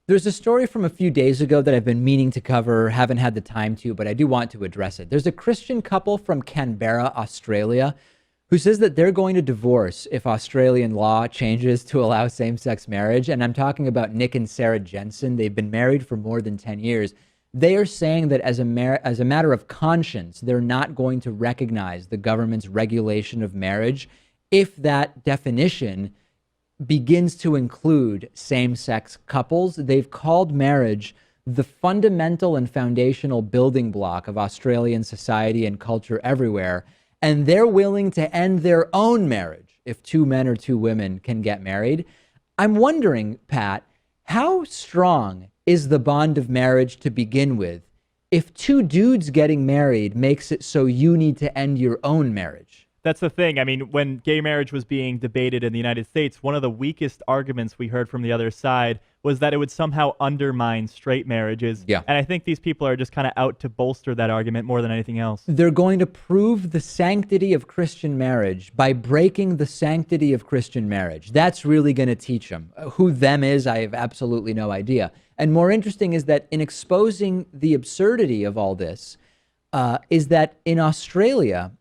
There's a story from a few days ago that I've been meaning to cover, haven't had the time to, but I do want to address it. There's a Christian couple from Canberra, Australia, who says that they're going to divorce if Australian law changes to allow same-sex marriage. And I'm talking about Nick and Sarah Jensen. They've been married for more than 10 years. They are saying that as a matter of conscience, they're not going to recognize the government's regulation of marriage if that definition begins to include same-sex couples. They've called marriage the fundamental and foundational building block of Australian society and culture everywhere, and they're willing to end their own marriage if two men or two women can get married. I'm wondering, Pat, how strong is the bond of marriage to begin with if two dudes getting married makes it so you need to end your own marriage? That's the thing. I mean, when gay marriage was being debated in the United States, one of the weakest arguments we heard from the other side was that it would somehow undermine straight marriages. Yeah. And I think these people are just kind of out to bolster that argument more than anything else. They're going to prove the sanctity of Christian marriage by breaking the sanctity of Christian marriage. That's really going to teach them. Who them is, I have absolutely no idea. And more interesting is that in exposing the absurdity of all this, is that in Australia,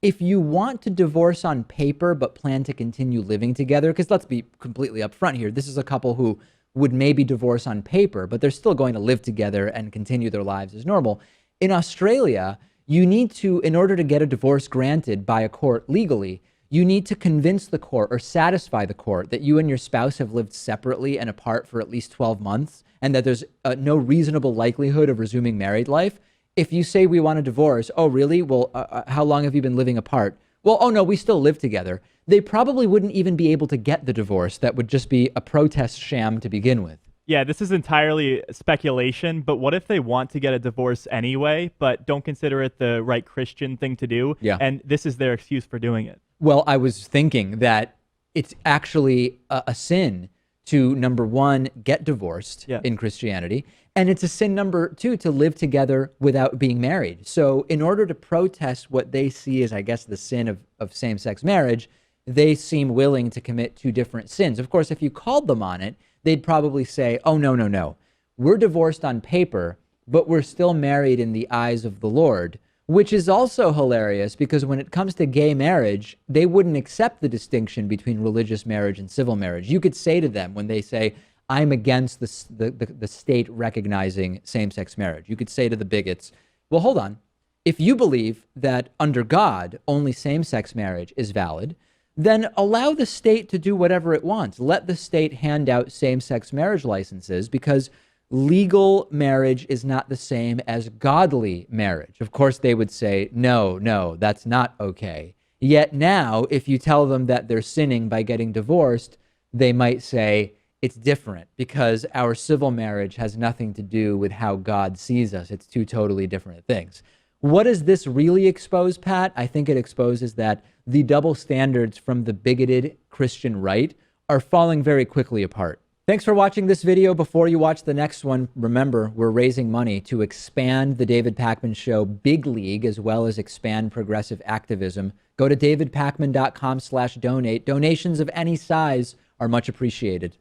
if you want to divorce on paper but plan to continue living together, because let's be completely upfront here, this is a couple who would maybe divorce on paper, but they're still going to live together and continue their lives as normal. In Australia, you need to, in order to get a divorce granted by a court legally, you need to convince the court or satisfy the court that you and your spouse have lived separately and apart for at least 12 months and that there's no reasonable likelihood of resuming married life. If you say we want a divorce, oh, really? Well, how long have you been living apart? Well, oh, no, we still live together. They probably wouldn't even be able to get the divorce. That would just be a protest sham to begin with. Yeah, this is entirely speculation, but what if they want to get a divorce anyway, but don't consider it the right Christian thing to do? Yeah. And this is their excuse for doing it. Well, I was thinking that it's actually a sin to, number one, get divorced in Christianity. And it's a sin, number two, to live together without being married. So in order to protest what they see as, I guess, the sin of same-sex marriage, they seem willing to commit two different sins. Of course, if you called them on it, they'd probably say, oh, no, no, no. We're divorced on paper, but we're still married in the eyes of the Lord, which is also hilarious because when it comes to gay marriage, they wouldn't accept the distinction between religious marriage and civil marriage. You could say to them when they say, I'm against the state recognizing same-sex marriage. You could say to the bigots, well, hold on. If you believe that under God, only same-sex marriage is valid, then allow the state to do whatever it wants. Let the state hand out same-sex marriage licenses because legal marriage is not the same as godly marriage. Of course, they would say, no, no, that's not okay. Yet now, if you tell them that they're sinning by getting divorced, they might say, it's different because our civil marriage has nothing to do with how God sees us. It's two totally different things. What does this really expose, Pat? I think it exposes that the double standards from the bigoted Christian right are falling very quickly apart. Thanks for watching this video. Before you watch the next one, remember, we're raising money to expand the David Pakman Show Big League, as well as expand progressive activism. Go to davidpakman.com/donate. Donations of any size are much appreciated.